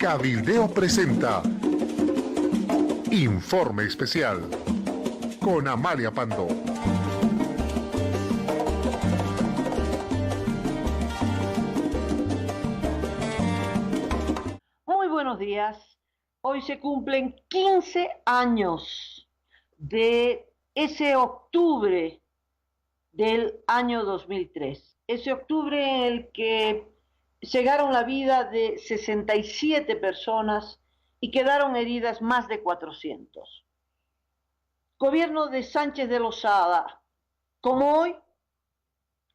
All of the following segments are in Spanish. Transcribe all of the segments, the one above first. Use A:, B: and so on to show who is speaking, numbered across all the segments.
A: Cabildeo presenta Informe Especial con Amalia Pando.
B: Muy buenos días. Hoy se cumplen 15 años de ese octubre del año 2003. Ese octubre en el que cegaron la vida de 67 personas y quedaron heridas más de 400. Gobierno de Sánchez de Lozada. Como hoy,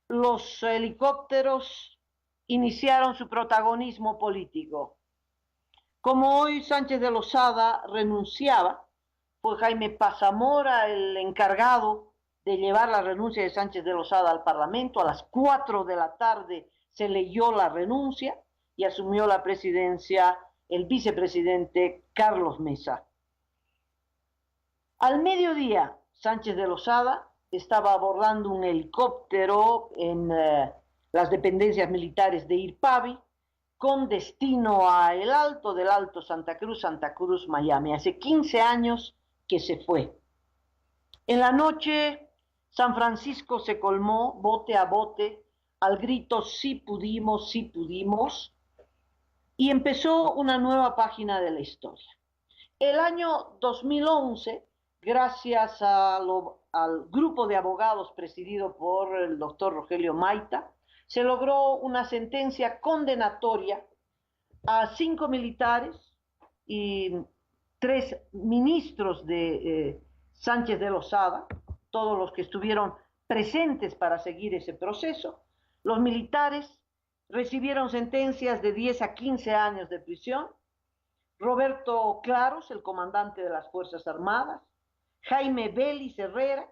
B: los helicópteros iniciaron su protagonismo político. Como hoy Sánchez de Lozada renunciaba, fue Jaime Pazamora el encargado de llevar la renuncia de Sánchez de Lozada al Parlamento. A las 4 de la tarde se leyó la renuncia y asumió la presidencia el vicepresidente Carlos Mesa. Al mediodía, Sánchez de Lozada estaba abordando un helicóptero en las dependencias militares de Irpavi, con destino a el Alto del Alto Santa Cruz, Miami. Hace 15 años que se fue. En la noche, San Francisco se colmó bote a bote al grito "sí pudimos", y empezó una nueva página de la historia. El año 2011, gracias al grupo de abogados presidido por el doctor Rogelio Maita, se logró una sentencia condenatoria a 5 militares y 3 ministros de Sánchez de Lozada, todos los que estuvieron presentes para seguir ese proceso. Los militares recibieron sentencias de 10 a 15 años de prisión. Roberto Claros, el comandante de las Fuerzas Armadas, Jaime Vélez Herrera,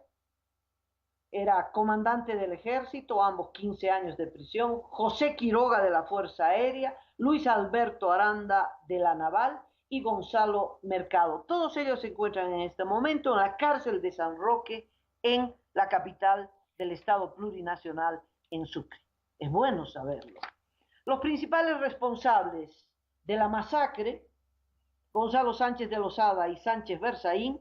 B: era comandante del Ejército, ambos 15 años de prisión, José Quiroga de la Fuerza Aérea, Luis Alberto Aranda de la Naval y Gonzalo Mercado. Todos ellos se encuentran en este momento en la cárcel de San Roque, en la capital del Estado plurinacional, en Sucre. Es bueno saberlo. Los principales responsables de la masacre, Gonzalo Sánchez de Lozada y Sánchez Berzaín,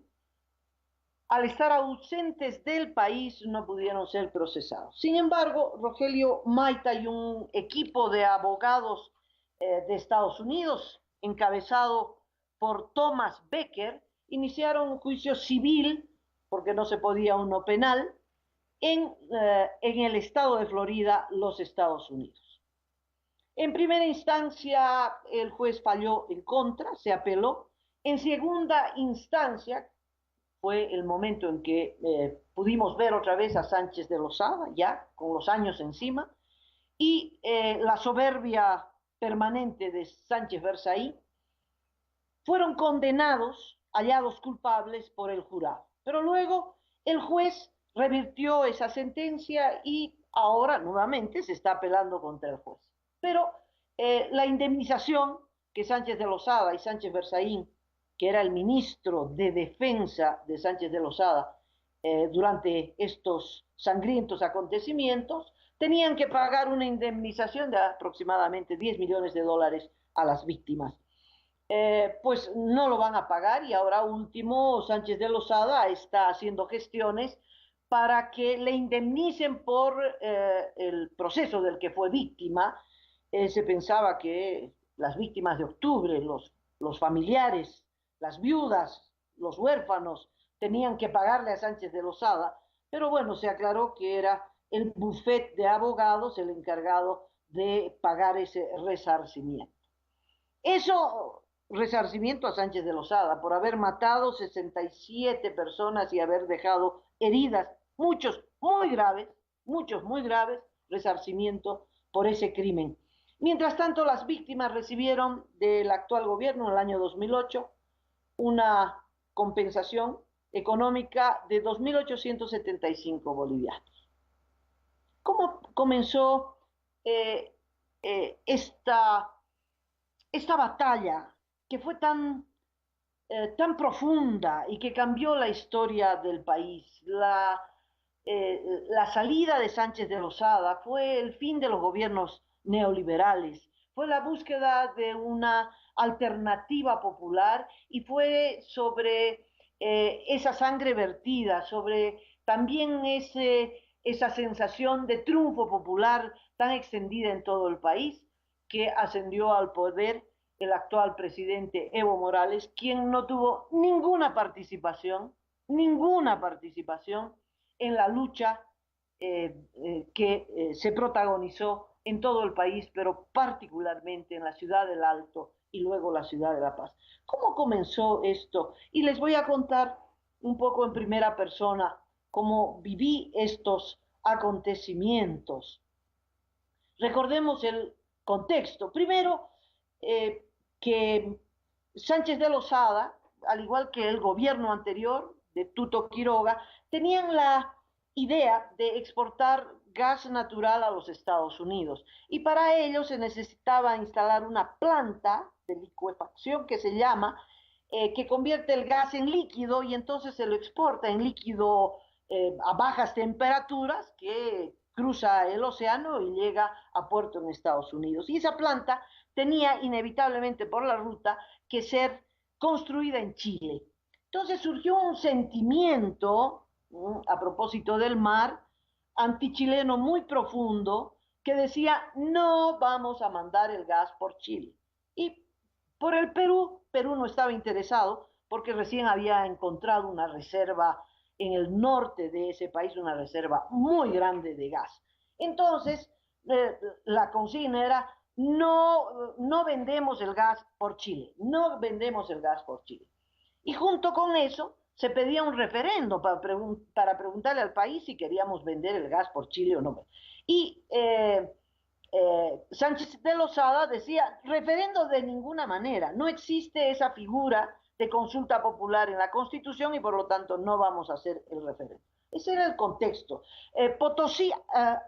B: al estar ausentes del país no pudieron ser procesados. Sin embargo, Rogelio Maita y un equipo de abogados de Estados Unidos, encabezado por Thomas Becker, iniciaron un juicio civil, porque no se podía uno penal, en el estado de Florida, los Estados Unidos. En primera instancia, el juez falló en contra, se apeló. En segunda instancia, fue el momento en que pudimos ver otra vez a Sánchez de Lozada, ya con los años encima, y la soberbia permanente de Sánchez Berzaín, fueron condenados, hallados culpables por el jurado. Pero luego el juez revirtió esa sentencia y ahora nuevamente se está apelando contra el juez. Pero la indemnización que Sánchez de Lozada y Sánchez Berzaín, que era el ministro de Defensa de Sánchez de Lozada, durante estos sangrientos acontecimientos, tenían que pagar una indemnización de aproximadamente $10 millones a las víctimas. Pues no lo van a pagar y ahora último Sánchez de Lozada está haciendo gestiones para que le indemnicen por el proceso del que fue víctima. Se pensaba que las víctimas de octubre, los familiares, las viudas, los huérfanos, tenían que pagarle a Sánchez de Lozada, pero bueno, se aclaró que era el bufete de abogados el encargado de pagar ese resarcimiento. Eso, resarcimiento a Sánchez de Lozada por haber matado 67 personas y haber dejado heridas, muchos muy graves, resarcimiento por ese crimen. Mientras tanto, las víctimas recibieron del actual gobierno en el año 2008 una compensación económica de 2.875 bolivianos. ¿Cómo comenzó esta batalla que fue tan profunda y que cambió la historia del país? La salida de Sánchez de Lozada fue el fin de los gobiernos neoliberales, fue la búsqueda de una alternativa popular y fue sobre esa sangre vertida, sobre también esa sensación de triunfo popular tan extendida en todo el país que ascendió al poder el actual presidente Evo Morales, quien no tuvo ninguna participación en la lucha que se protagonizó en todo el país, pero particularmente en la ciudad del Alto y luego la ciudad de La Paz. ¿Cómo comenzó esto? Y les voy a contar un poco en primera persona cómo viví estos acontecimientos. Recordemos el contexto. Primero, que Sánchez de Lozada, al igual que el gobierno anterior de Tuto Quiroga, tenían la idea de exportar gas natural a los Estados Unidos. Y para ello se necesitaba instalar una planta de licuefacción que se llama, que convierte el gas en líquido y entonces se lo exporta en líquido a bajas temperaturas que cruza el océano y llega a puerto en Estados Unidos. Y esa planta tenía inevitablemente por la ruta que ser construida en Chile. Entonces surgió un sentimiento, a propósito del mar, antichileno muy profundo, que decía, no vamos a mandar el gas por Chile. Y por el Perú no estaba interesado porque recién había encontrado una reserva en el norte de ese país, una reserva muy grande de gas. Entonces, la consigna era, no vendemos el gas por Chile, no vendemos el gas por Chile. Y junto con eso se pedía un referendo para preguntarle al país si queríamos vender el gas por Chile o no. Y Sánchez de Lozada decía, referendo de ninguna manera, no existe esa figura de consulta popular en la Constitución y por lo tanto no vamos a hacer el referendo. Ese era el contexto. Potosí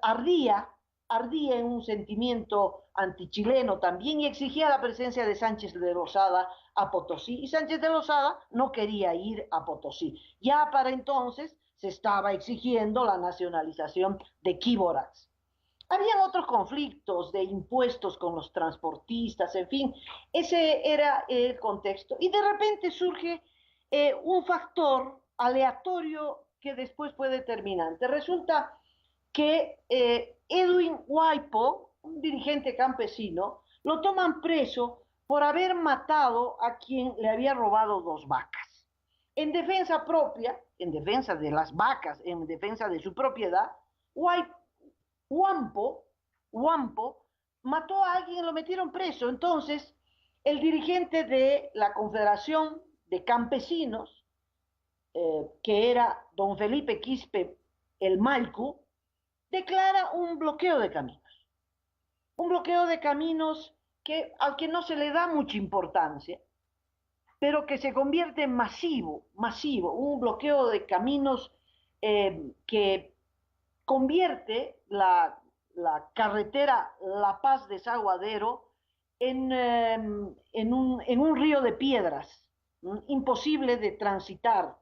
B: ardía en un sentimiento antichileno también y exigía la presencia de Sánchez de Lozada a Potosí. Y Sánchez de Lozada no quería ir a Potosí. Ya para entonces se estaba exigiendo la nacionalización de Quíborax. Habían otros conflictos de impuestos con los transportistas, en fin, ese era el contexto. Y de repente surge un factor aleatorio que después fue determinante. Resulta que Edwin Huaypo, un dirigente campesino, lo toman preso por haber matado a quien le había robado dos vacas. En defensa propia, en defensa de las vacas, en defensa de su propiedad, Huampo, Huampo mató a alguien y lo metieron preso. Entonces, el dirigente de la Confederación de Campesinos, que era don Felipe Quispe el Malcu, declara un bloqueo de caminos. Un bloqueo de caminos al que no se le da mucha importancia, pero que se convierte en masivo, un bloqueo de caminos que convierte la carretera La Paz Desaguadero en un río de piedras, imposible de transitar,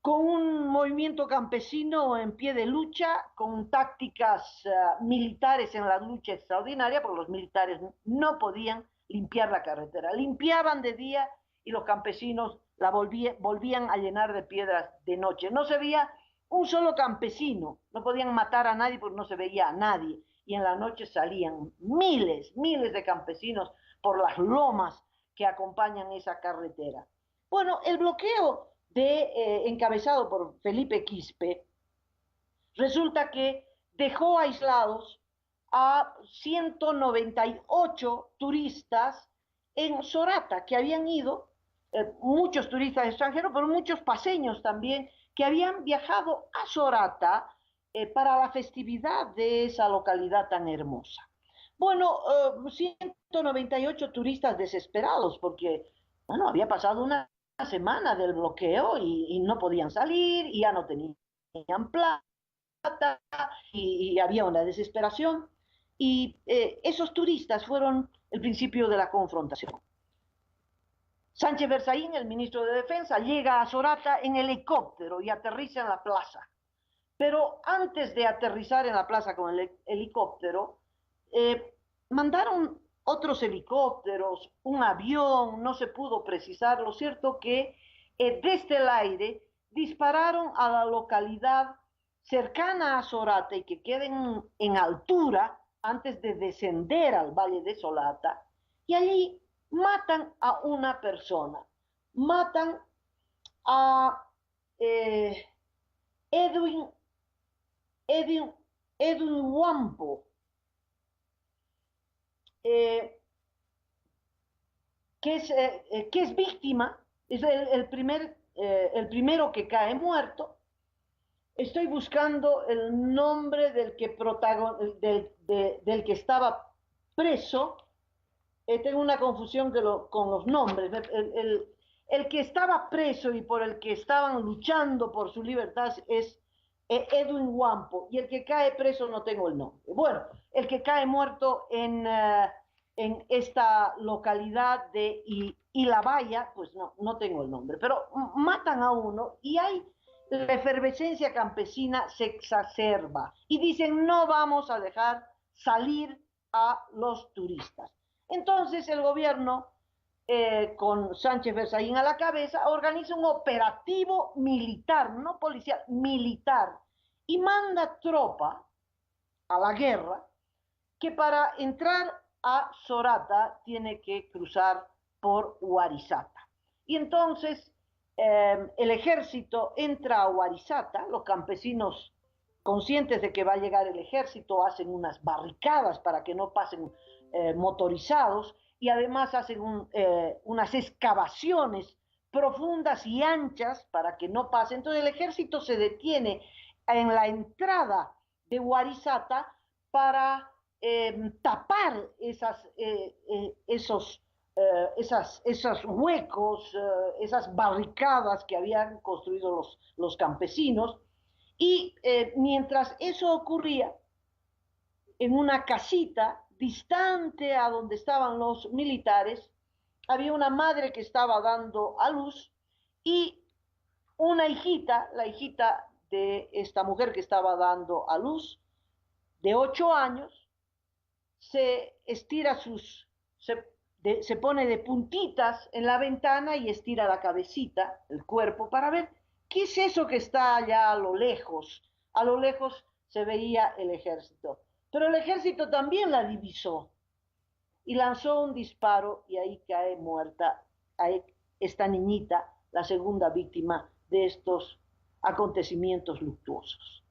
B: con un movimiento campesino en pie de lucha, con tácticas militares en la lucha extraordinaria, porque los militares no podían limpiar la carretera. Limpiaban de día y los campesinos la volvían a llenar de piedras de noche. No se veía un solo campesino, no podían matar a nadie porque no se veía a nadie. Y en la noche salían miles de campesinos por las lomas que acompañan esa carretera. Bueno, el bloqueo encabezado por Felipe Quispe, resulta que dejó aislados a 198 turistas en Sorata, que habían ido, muchos turistas extranjeros, pero muchos paseños también, que habían viajado a Sorata para la festividad de esa localidad tan hermosa. Bueno, 198 turistas desesperados porque, bueno, había pasado una semana del bloqueo y no podían salir y ya no tenían plata y había una desesperación y esos turistas fueron el principio de la confrontación. Sánchez Berzaín, el ministro de Defensa, llega a Sorata en helicóptero y aterriza en la plaza. Pero antes de aterrizar en la plaza con el helicóptero, mandaron otros helicópteros, un avión, no se pudo precisar. Lo cierto que desde el aire dispararon a la localidad cercana a Sorata y que queda en altura antes de descender al Valle de Solata, y allí matan a una persona, matan a eh, Edwin, Edwin, Edwin Wampo, eh, que es víctima, es el primero que cae muerto. Estoy buscando el nombre del que estaba preso. Tengo una confusión con los nombres. El que estaba preso y por el que estaban luchando por su libertad es Edwin Wampo, y el que cae preso no tengo el nombre. Bueno, el que cae muerto en esta localidad de Ilabaya, pues no tengo el nombre, pero matan a uno y hay la efervescencia campesina se exacerba y dicen no vamos a dejar salir a los turistas. Entonces el gobierno, con Sánchez Berzaín a la cabeza, organiza un operativo militar, no policial, militar, y manda tropa a la guerra que para entrar a Sorata tiene que cruzar por Huarizata. Y entonces el ejército entra a Huarizata, los campesinos conscientes de que va a llegar el ejército hacen unas barricadas para que no pasen motorizados y además hacen unas excavaciones profundas y anchas para que no pase. Entonces el ejército se detiene en la entrada de Huarizata para tapar esos huecos, esas barricadas que habían construido los campesinos. Y mientras eso ocurría, en una casita distante a donde estaban los militares, había una madre que estaba dando a luz y una hijita, la hijita de esta mujer que estaba dando a luz, de 8 años, se estira se pone de puntitas en la ventana y estira la cabecita, el cuerpo, para ver qué es eso que está allá a lo lejos. A lo lejos se veía el ejército, pero el ejército también la divisó y lanzó un disparo y ahí cae muerta ahí esta niñita, la segunda víctima de estos acontecimientos luctuosos.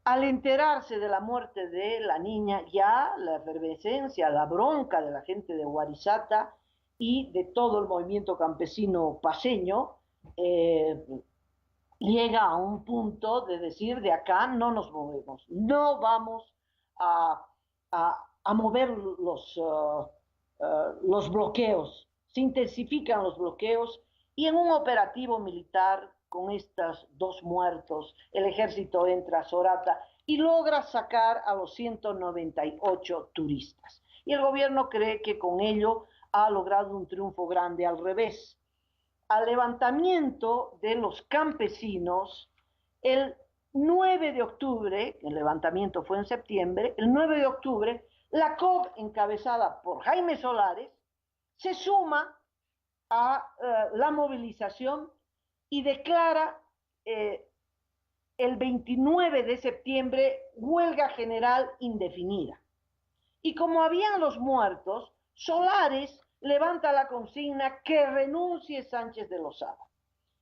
B: Al enterarse de la muerte de la niña, ya la efervescencia, la bronca de la gente de Huarizata y de todo el movimiento campesino paseño llega a un punto de decir, de acá no nos movemos, no vamos a, a mover los bloqueos. Se intensifican los bloqueos y en un operativo militar con estos 2 muertos, el ejército entra a Sorata y logra sacar a los 198 turistas. Y el gobierno cree que con ello ha logrado un triunfo grande. Al revés, al levantamiento de los campesinos, el 9 de octubre, el levantamiento fue en septiembre, el 9 de octubre, la COP, encabezada por Jaime Solares, se suma a la movilización y declara el 29 de septiembre huelga general indefinida. Y como habían los muertos, Solares levanta la consigna que renuncie Sánchez de Lozada.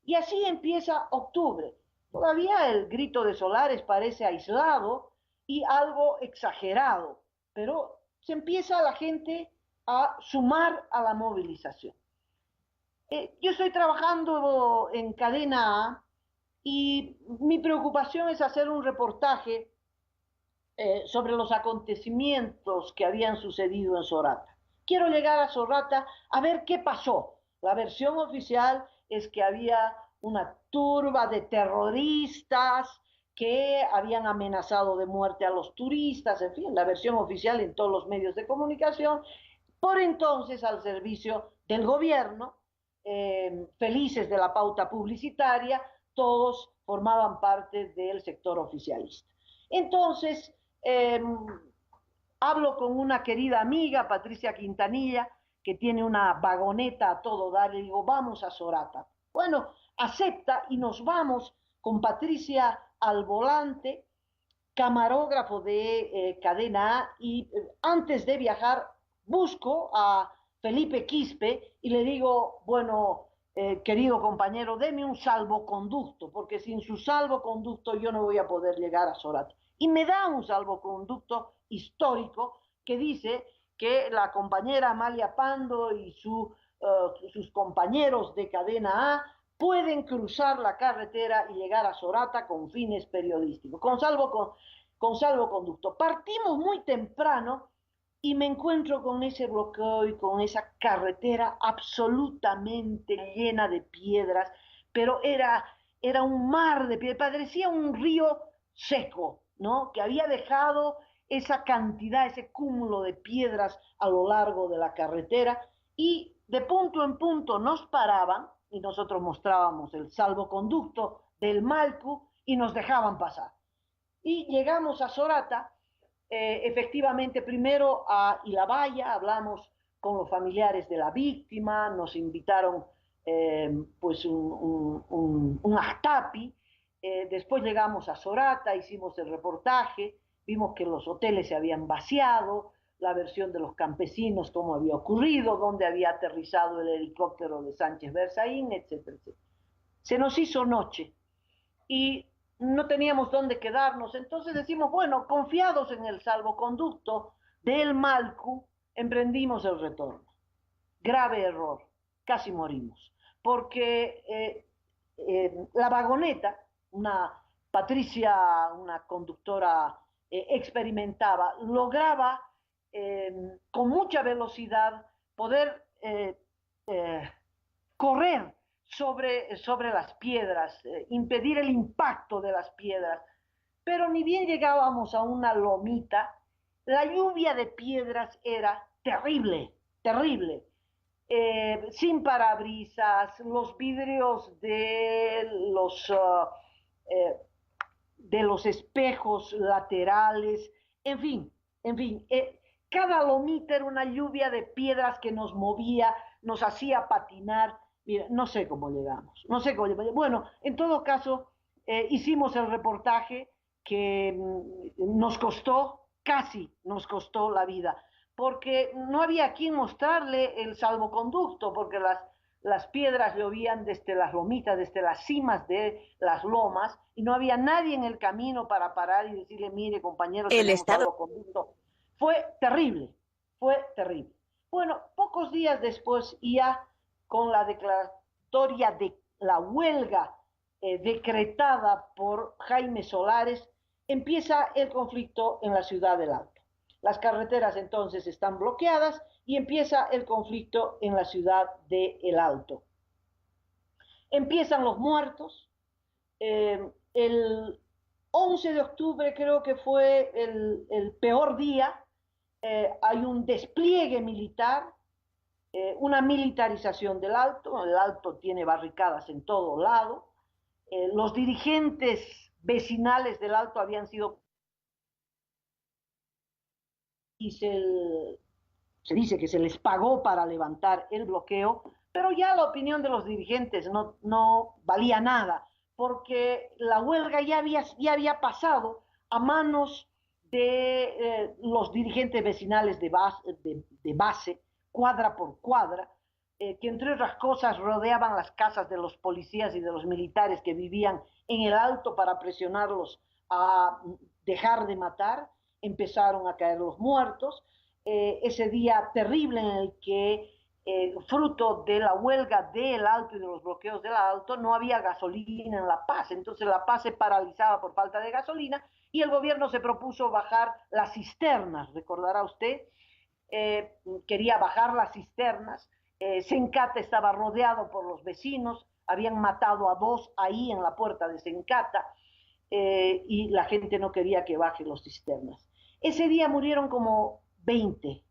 B: Y así empieza octubre. Todavía el grito de Solares parece aislado y algo exagerado, pero se empieza la gente a sumar a la movilización. Yo estoy trabajando en Cadena A y mi preocupación es hacer un reportaje sobre los acontecimientos que habían sucedido en Sorata. Quiero llegar a Sorata a ver qué pasó. La versión oficial es que había una turba de terroristas que habían amenazado de muerte a los turistas, en fin, la versión oficial en todos los medios de comunicación, por entonces al servicio del gobierno, felices de la pauta publicitaria, todos formaban parte del sector oficialista. Entonces, Eh, Hablo con una querida amiga, Patricia Quintanilla, que tiene una vagoneta a todo dar, y digo, vamos a Sorata. Bueno, acepta y nos vamos con Patricia al volante, camarógrafo de Cadena A, y antes de viajar busco a Felipe Quispe y le digo, bueno, querido compañero, deme un salvoconducto, porque sin su salvoconducto yo no voy a poder llegar a Sorata. Y me da un salvoconducto histórico que dice que la compañera Amalia Pando y sus compañeros de Cadena A pueden cruzar la carretera y llegar a Sorata con fines periodísticos, con salvoconducto. Partimos muy temprano y me encuentro con ese bloqueo y con esa carretera absolutamente llena de piedras, pero era un mar de piedras, parecía un río seco, ¿no? Que había dejado esa cantidad, ese cúmulo de piedras a lo largo de la carretera y de punto en punto nos paraban y nosotros mostrábamos el salvoconducto del Malcu y nos dejaban pasar. Y llegamos a Sorata, efectivamente primero a Ilabaya, hablamos con los familiares de la víctima, nos invitaron pues un ahtapi, después llegamos a Sorata, hicimos el reportaje, vimos que los hoteles se habían vaciado, la versión de los campesinos, cómo había ocurrido, dónde había aterrizado el helicóptero de Sánchez Berzaín, etcétera, etcétera. Se nos hizo noche y no teníamos dónde quedarnos. Entonces decimos, bueno, confiados en el salvoconducto del Malcu, emprendimos el retorno. Grave error, casi morimos, porque la vagoneta, una Patricia, una conductora experimentada, lograba con mucha velocidad poder correr sobre las piedras, impedir el impacto de las piedras. Pero ni bien llegábamos a una lomita, la lluvia de piedras era terrible, terrible. Sin parabrisas, los vidrios eh, de los espejos laterales, en fin, en fin. Cada lomita era una lluvia de piedras que nos movía, nos hacía patinar. Mira, no sé cómo llegamos, no sé cómo llegamos. Bueno, en todo caso, hicimos el reportaje que nos costó, casi nos costó la vida, porque no había quien mostrarle el salvoconducto, porque las piedras llovían desde las lomitas, desde las cimas de las lomas, y no había nadie en el camino para parar y decirle, mire compañero,
C: El
B: tenemos
C: estado
B: salvoconducto. Fue terrible, fue terrible. Bueno, pocos días después, ya con la declaratoria de la huelga decretada por Jaime Solares, empieza el conflicto en la ciudad del Alto. Las carreteras entonces están bloqueadas y empieza el conflicto en la ciudad de El Alto. Empiezan los muertos. El 11 de octubre creo que fue el peor día. Hay un despliegue militar, una militarización del Alto. El Alto tiene barricadas en todo lado. Los dirigentes vecinales del Alto habían sido y se dice que se les pagó para levantar el bloqueo, pero ya la opinión de los dirigentes no valía nada, porque la huelga ya había pasado a manos de los dirigentes vecinales de base, cuadra por cuadra, que entre otras cosas rodeaban las casas de los policías y de los militares que vivían en el Alto para presionarlos a dejar de matar. Empezaron a caer los muertos. Ese día terrible en el que, fruto de la huelga del Alto y de los bloqueos del Alto, no había gasolina en La Paz. Entonces La Paz se paralizaba por falta de gasolina y el gobierno se propuso bajar las cisternas, recordará usted, quería bajar las cisternas. Sencata estaba rodeado por los vecinos, habían matado a 2 ahí en la puerta de Sencata, y la gente no quería que baje los cisternas. Ese día murieron como 20.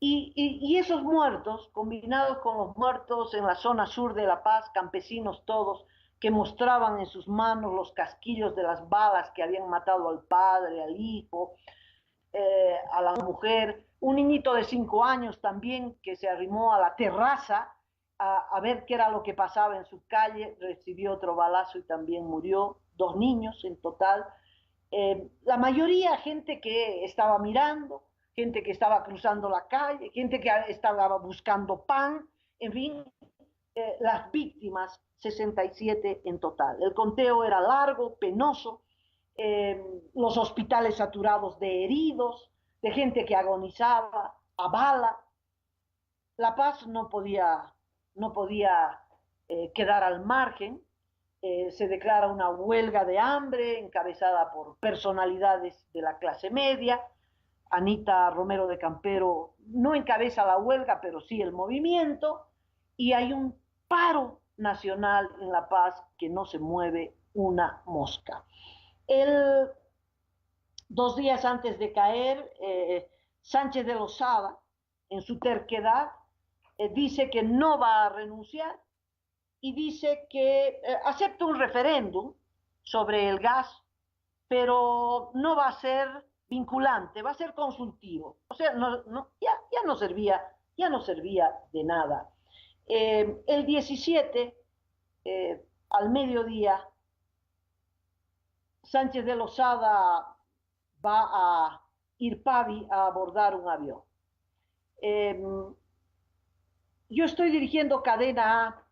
B: Y esos muertos, combinados con los muertos en la zona sur de La Paz, campesinos todos, que mostraban en sus manos los casquillos de las balas que habían matado al padre, al hijo, a la mujer, un niñito de 5 años también que se arrimó a la terraza a ver qué era lo que pasaba en su calle, recibió otro balazo y también murió, 2 niños en total. La mayoría gente que estaba mirando, gente que estaba cruzando la calle, gente que estaba buscando pan, en fin, las víctimas, 67 en total. El conteo era largo, penoso, los hospitales saturados de heridos, de gente que agonizaba a bala. La Paz no podía quedar al margen. Se declara una huelga de hambre encabezada por personalidades de la clase media. Anita Romero de Campero no encabeza la huelga, pero sí el movimiento, y hay un paro nacional en La Paz que no se mueve una mosca. El 2 días antes de caer, Sánchez de Lozada, en su terquedad, dice que no va a renunciar y dice que acepta un referéndum sobre el gas, pero no va a ser vinculante, va a ser consultivo. O sea, ya no servía de nada. El 17, al mediodía, Sánchez de Lozada va a Irpavi a abordar un avión. Eh, yo estoy dirigiendo Cadena A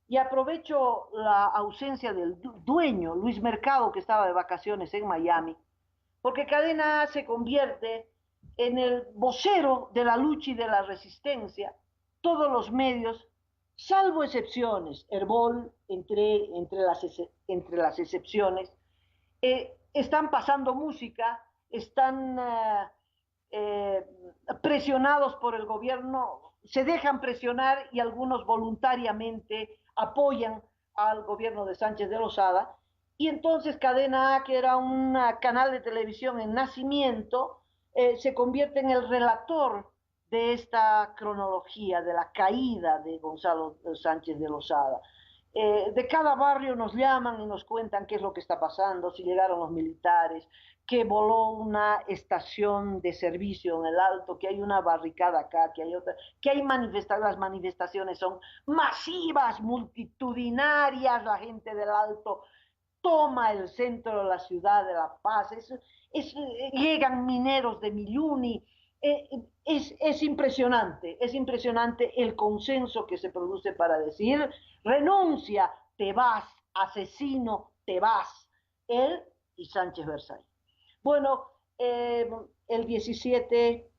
B: y aprovecho la ausencia del dueño, Luis Mercado, que estaba de vacaciones en Miami, porque Cadena A se convierte en el vocero de la lucha y de la resistencia. Todos los medios, salvo excepciones, Herbol entre las excepciones, están pasando música, están presionados por el gobierno, se dejan presionar y algunos voluntariamente apoyan al gobierno de Sánchez de Lozada. Y entonces Cadena A, que era un canal de televisión en nacimiento, se convierte en el relator de esta cronología, de la caída de Gonzalo Sánchez de Lozada. De cada barrio nos llaman y nos cuentan qué es lo que está pasando, si llegaron los militares, que voló una estación de servicio en el Alto, que hay una barricada acá, que hay otra, que hay las manifestaciones son masivas, multitudinarias, la gente del Alto toma el centro de la ciudad de La Paz, llegan mineros de Milluni, es impresionante el consenso que se produce para decir, renuncia, te vas, asesino, te vas, él y Sánchez Versailles. Bueno, el 17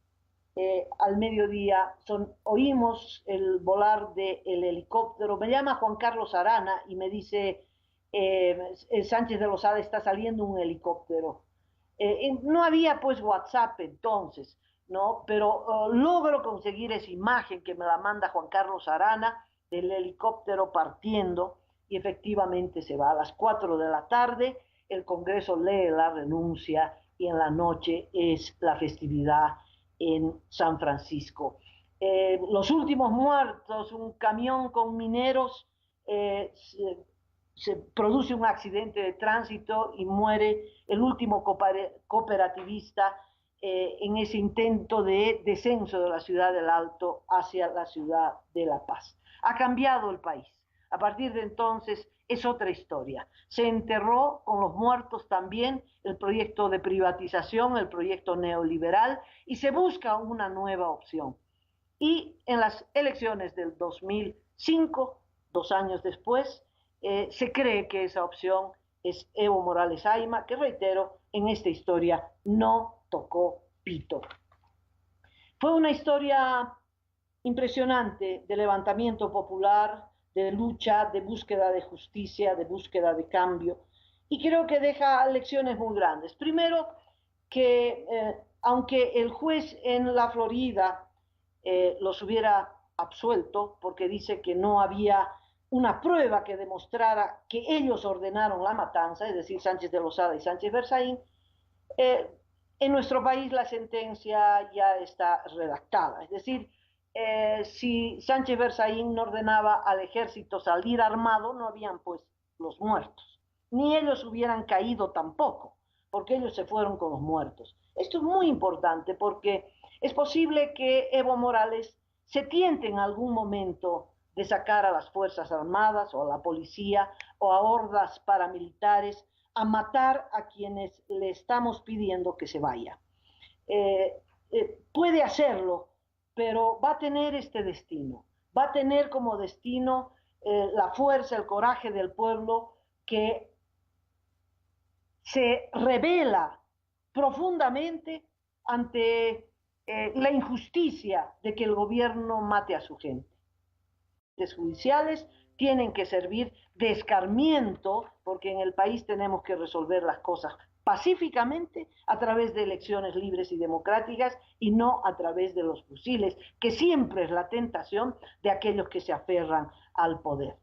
B: al mediodía oímos el volar del helicóptero, me llama Juan Carlos Arana y me dice, Sánchez de Lozada está saliendo un helicóptero. No había pues WhatsApp entonces, ¿no? Pero logro conseguir esa imagen que me la manda Juan Carlos Arana del helicóptero partiendo y efectivamente se va a las 4 de la tarde, el Congreso lee la renuncia y en la noche es la festividad en San Francisco. Los últimos muertos, un camión con mineros, se produce un accidente de tránsito y muere el último cooperativista en ese intento de descenso de la ciudad del Alto hacia la ciudad de La Paz. Ha cambiado el país. A partir de entonces es otra historia. Se enterró con los muertos también el proyecto de privatización, el proyecto neoliberal, y se busca una nueva opción. Y en las elecciones del 2005, 2 años después, se cree que esa opción es Evo Morales Ayma, que reitero, en esta historia no tocó pito. Fue una historia impresionante de levantamiento popular, de lucha, de búsqueda de justicia, de búsqueda de cambio, y creo que deja lecciones muy grandes. Primero, que aunque el juez en la Florida los hubiera absuelto, porque dice que no había una prueba que demostrara que ellos ordenaron la matanza, es decir, Sánchez de Lozada y Sánchez Versaín, en nuestro país la sentencia ya está redactada. Es decir, si Sánchez Versaín no ordenaba al ejército salir armado, no habían pues los muertos, ni ellos hubieran caído tampoco, porque ellos se fueron con los muertos. Esto es muy importante porque es posible que Evo Morales se tiente en algún momento de sacar a las Fuerzas Armadas o a la policía o a hordas paramilitares a matar a quienes le estamos pidiendo que se vaya. Puede hacerlo, pero va a tener este destino. Va a tener como destino la fuerza, el coraje del pueblo que se revela profundamente ante la injusticia de que el gobierno mate a su gente. Los judiciales tienen que servir de escarmiento, porque en el país tenemos que resolver las cosas pacíficamente a través de elecciones libres y democráticas y no a través de los fusiles, que siempre es la tentación de aquellos que se aferran al poder.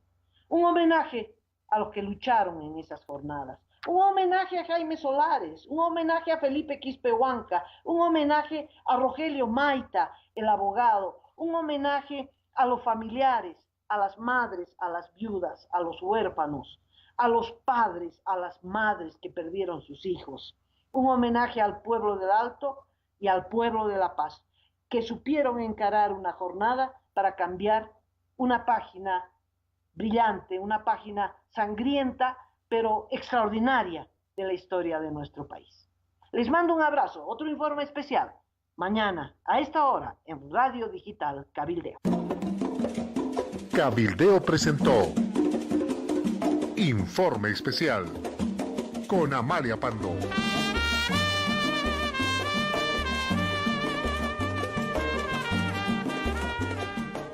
B: Un homenaje a los que lucharon en esas jornadas, un homenaje a Jaime Solares, un homenaje a Felipe Quispe Huanca, un homenaje a Rogelio Maita, el abogado, un homenaje a los familiares, a las madres, a las viudas, a los huérfanos, a los padres, a las madres que perdieron sus hijos. Un homenaje al pueblo del Alto y al pueblo de La Paz, que supieron encarar una jornada para cambiar una página brillante, una página sangrienta, pero extraordinaria de la historia de nuestro país. Les mando un abrazo, otro informe especial, mañana a esta hora en Radio Digital Cabildeo.
A: Cabildeo presentó Informe Especial con Amalia Pando.